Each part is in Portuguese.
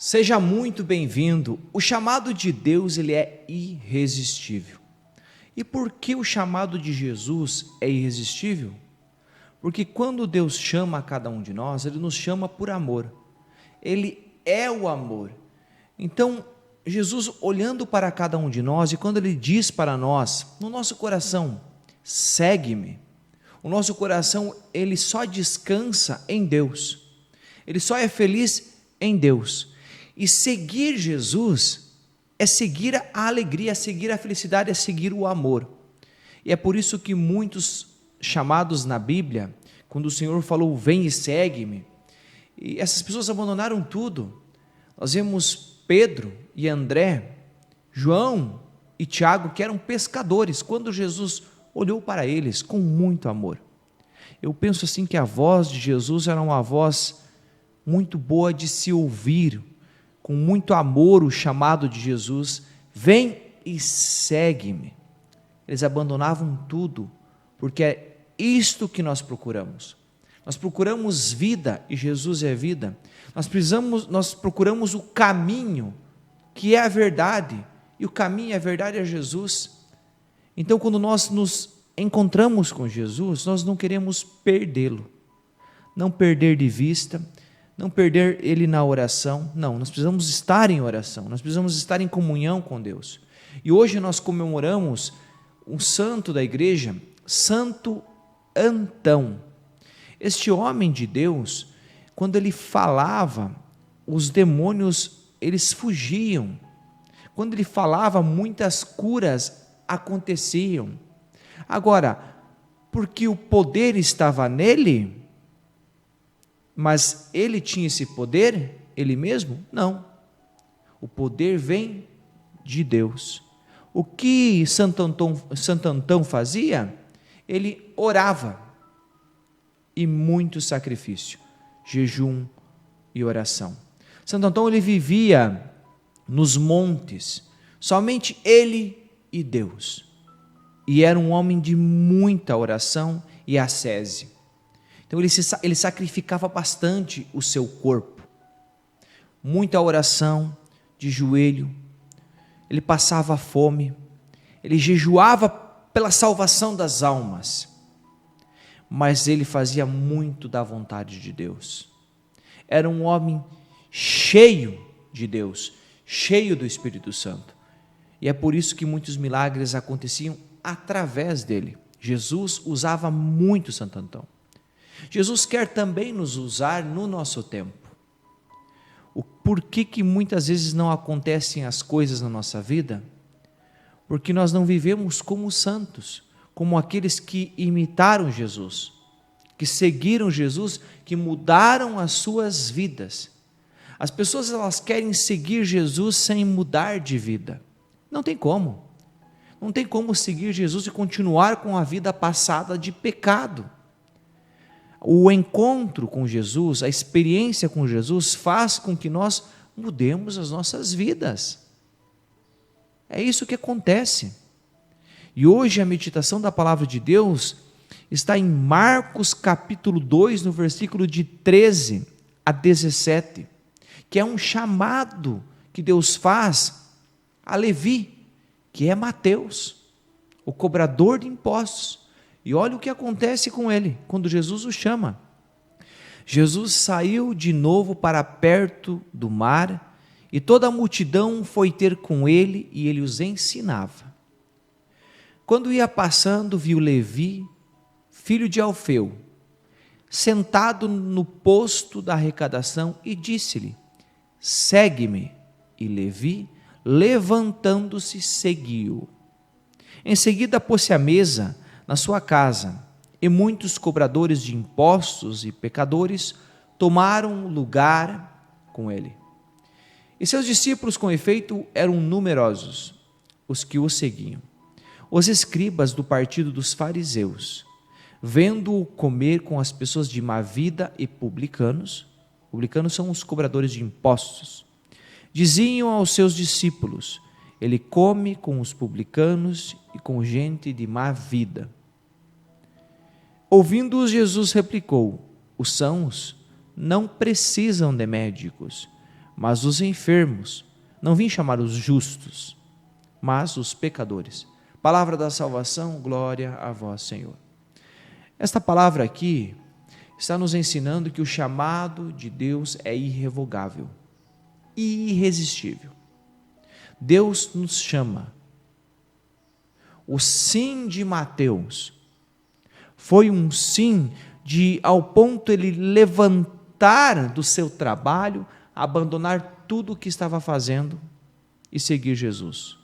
Seja muito bem-vindo. O chamado de Deus, ele é irresistível. E por que o chamado de Jesus é irresistível? Porque quando Deus chama a cada um de nós, ele nos chama por amor. Ele é o amor. Então, Jesus olhando para cada um de nós, e quando ele diz para nós, no nosso coração, segue-me, o nosso coração, ele só descansa em Deus. Ele só é feliz em Deus. E seguir Jesus é seguir a alegria, é seguir a felicidade, é seguir o amor. E é por isso que muitos chamados na Bíblia, quando o Senhor falou, vem e segue-me, e essas pessoas abandonaram tudo. Nós vemos Pedro e André, João e Tiago, que eram pescadores, quando Jesus olhou para eles com muito amor. Eu penso assim que a voz de Jesus era uma voz muito boa de se ouvir, com muito amor o chamado de Jesus, vem e segue-me. Eles abandonavam tudo, porque é isto que nós procuramos. Nós procuramos vida, e Jesus é vida. Nós procuramos o caminho, que é a verdade, e o caminho e a verdade é Jesus. Então, quando nós nos encontramos com Jesus, nós não queremos perdê-lo, não perder de vista, não perder ele na oração. Não, nós precisamos estar em oração, nós precisamos estar em comunhão com Deus. E hoje nós comemoramos um santo da igreja, Santo Antão. Este homem de Deus, quando ele falava, os demônios, eles fugiam. Quando ele falava, muitas curas aconteciam. Agora, porque o poder estava nele, mas ele tinha esse poder, ele mesmo? Não. O poder vem de Deus. O que Santo Antão fazia? Ele orava, e muito sacrifício, jejum e oração. Santo Antão, ele vivia nos montes, somente ele e Deus. E era um homem de muita oração e ascese. Então ele sacrificava bastante o seu corpo, muita oração de joelho, ele passava fome, ele jejuava pela salvação das almas, mas ele fazia muito da vontade de Deus. Era um homem cheio de Deus, cheio do Espírito Santo, e é por isso que muitos milagres aconteciam através dele. Jesus usava muito Santo Antão. Jesus quer também nos usar no nosso tempo. Por que muitas vezes não acontecem as coisas na nossa vida? Porque nós não vivemos como santos, como aqueles que imitaram Jesus, que seguiram Jesus, que mudaram as suas vidas. As pessoas, elas querem seguir Jesus sem mudar de vida. Não tem como. Não tem como seguir Jesus e continuar com a vida passada de pecado. O encontro com Jesus, a experiência com Jesus faz com que nós mudemos as nossas vidas. É isso que acontece. E hoje a meditação da palavra de Deus está em Marcos capítulo 2, no versículo de 13 a 17, que é um chamado que Deus faz a Levi, que é Mateus, o cobrador de impostos. E olha o que acontece com ele, quando Jesus o chama. Jesus saiu de novo para perto do mar, e toda a multidão foi ter com ele, e ele os ensinava. Quando ia passando, viu Levi, filho de Alfeu, sentado no posto da arrecadação, e disse-lhe, segue-me. E Levi, levantando-se, seguiu. Em seguida pôs-se à mesa na sua casa, e muitos cobradores de impostos e pecadores tomaram lugar com ele. E seus discípulos, com efeito, eram numerosos, os que o seguiam. Os escribas do partido dos fariseus, vendo-o comer com as pessoas de má vida e publicanos são os cobradores de impostos, diziam aos seus discípulos, ele come com os publicanos e com gente de má vida. Ouvindo-os, Jesus replicou, os sãos não precisam de médicos, mas os enfermos. Não vim chamar os justos, mas os pecadores. Palavra da salvação, glória a vós, Senhor. Esta palavra aqui está nos ensinando que o chamado de Deus é irrevogável e irresistível. Deus nos chama. O sim de Mateus foi um sim ao ponto ele levantar do seu trabalho, abandonar tudo o que estava fazendo e seguir Jesus.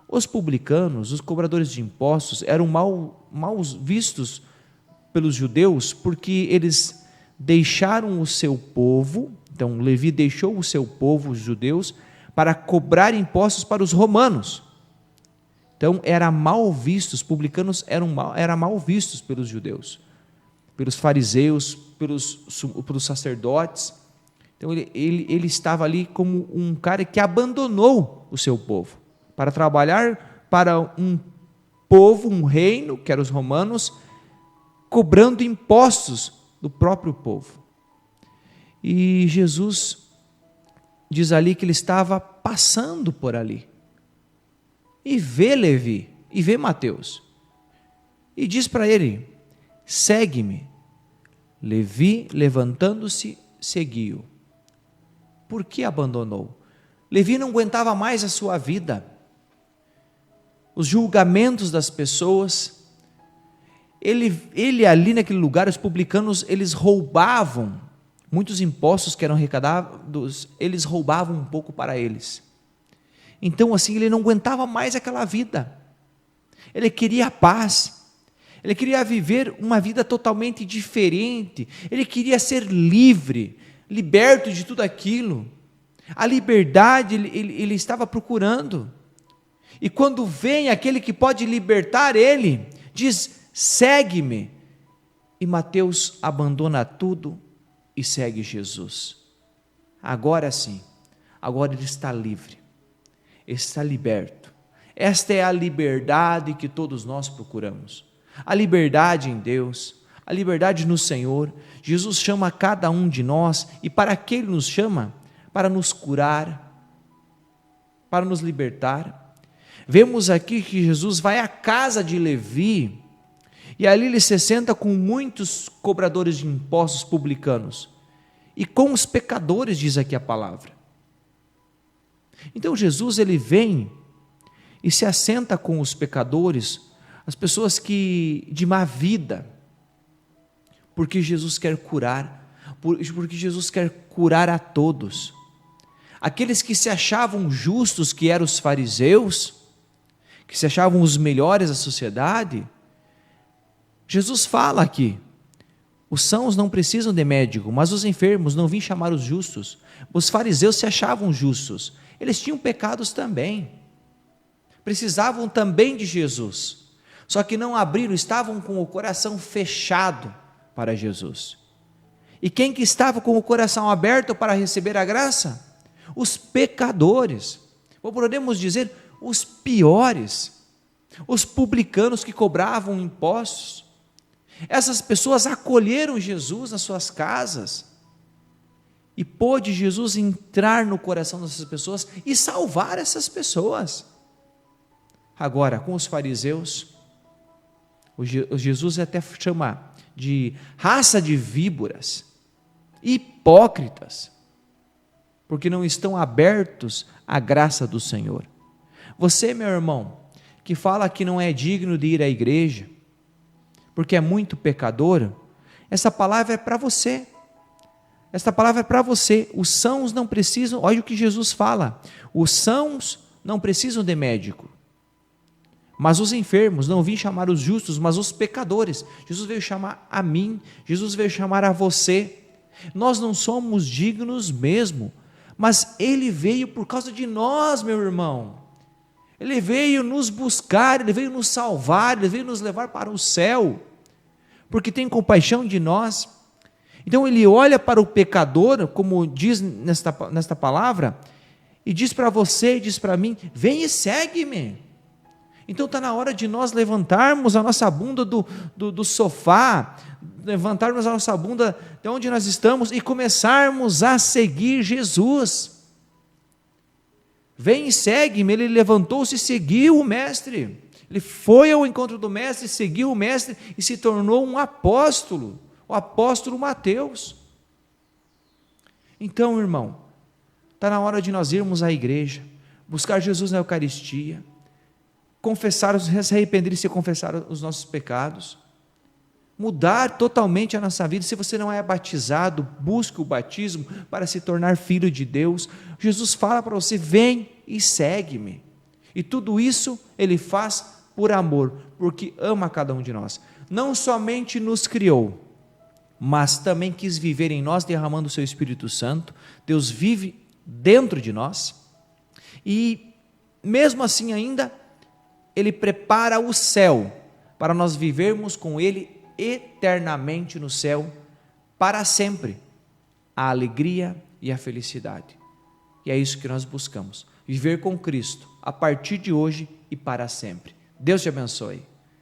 Os publicanos, os cobradores de impostos, eram mal vistos pelos judeus porque eles deixaram o seu povo. Então Levi deixou o seu povo, os judeus, para cobrar impostos para os romanos. Então era mal visto, os publicanos eram mal vistos pelos judeus, pelos fariseus, pelos sacerdotes. Então ele estava ali como um cara que abandonou o seu povo para trabalhar para um povo, um reino, que eram os romanos, cobrando impostos do próprio povo. E Jesus diz ali que ele estava passando por ali, e vê Levi, e vê Mateus, e diz para ele: segue-me. Levi, levantando-se, seguiu. Por que abandonou? Levi não aguentava mais a sua vida, os julgamentos das pessoas. Ele ali naquele lugar, os publicanos, eles roubavam, muitos impostos que eram arrecadados, eles roubavam um pouco para eles. Então assim, ele não aguentava mais aquela vida, ele queria paz, ele queria viver uma vida totalmente diferente, ele queria ser livre, liberto de tudo aquilo, a liberdade ele estava procurando. E quando vem aquele que pode libertar ele, diz: segue-me. E Mateus abandona tudo e segue Jesus. Agora sim, agora ele está livre, está liberto. Esta é a liberdade que todos nós procuramos, a liberdade em Deus, a liberdade no Senhor. Jesus chama cada um de nós, e para que Ele nos chama? Para nos curar, para nos libertar. Vemos aqui que Jesus vai à casa de Levi, e ali ele se senta com muitos cobradores de impostos publicanos, e com os pecadores, diz aqui a palavra. Então Jesus ele vem e se assenta com os pecadores, as pessoas de má vida, porque Jesus quer curar, porque Jesus quer curar a todos. Aqueles que se achavam justos, que eram os fariseus, que se achavam os melhores da sociedade, Jesus fala aqui: os sãos não precisam de médico, mas os enfermos. Não vim chamar os justos. Os fariseus se achavam justos, eles tinham pecados também, precisavam também de Jesus, só que não abriram, estavam com o coração fechado para Jesus. E quem que estava com o coração aberto para receber a graça? Os pecadores, ou podemos dizer, os piores, os publicanos que cobravam impostos. Essas pessoas acolheram Jesus nas suas casas, e pôde Jesus entrar no coração dessas pessoas e salvar essas pessoas. Agora, com os fariseus, Jesus até chama de raça de víboras, hipócritas, porque não estão abertos à graça do Senhor. Você, meu irmão, que fala que não é digno de ir à igreja, porque é muito pecador, essa palavra é para você. Esta palavra é para você. Os sãos não precisam, olha o que Jesus fala: os sãos não precisam de médico, mas os enfermos. Não vim chamar os justos, mas os pecadores. Jesus veio chamar a mim, Jesus veio chamar a você. Nós não somos dignos mesmo, mas Ele veio por causa de nós, meu irmão. Ele veio nos buscar, Ele veio nos salvar, Ele veio nos levar para o céu, porque tem compaixão de nós. Então Ele olha para o pecador, como diz nesta palavra, e diz para você, e diz para mim: vem e segue-me. Então está na hora de nós levantarmos a nossa bunda do sofá, levantarmos a nossa bunda de onde nós estamos e começarmos a seguir Jesus. vem e segue-me. Ele levantou-se e seguiu o mestre. Ele foi ao encontro do mestre, seguiu o mestre e se tornou um apóstolo, o apóstolo Mateus. Então, irmão, está na hora de nós irmos à igreja, buscar Jesus na Eucaristia, confessar, se arrepender e se confessar os nossos pecados, mudar totalmente a nossa vida. Se você não é batizado, busque o batismo para se tornar filho de Deus. Jesus fala para você: vem e segue-me. E tudo isso Ele faz por amor, porque ama cada um de nós. Não somente nos criou, mas também quis viver em nós, derramando o seu Espírito Santo. Deus vive dentro de nós, e mesmo assim ainda, Ele prepara o céu, para nós vivermos com Ele eternamente no céu, para sempre, a alegria e a felicidade. E é isso que nós buscamos, viver com Cristo, a partir de hoje e para sempre. Deus te abençoe.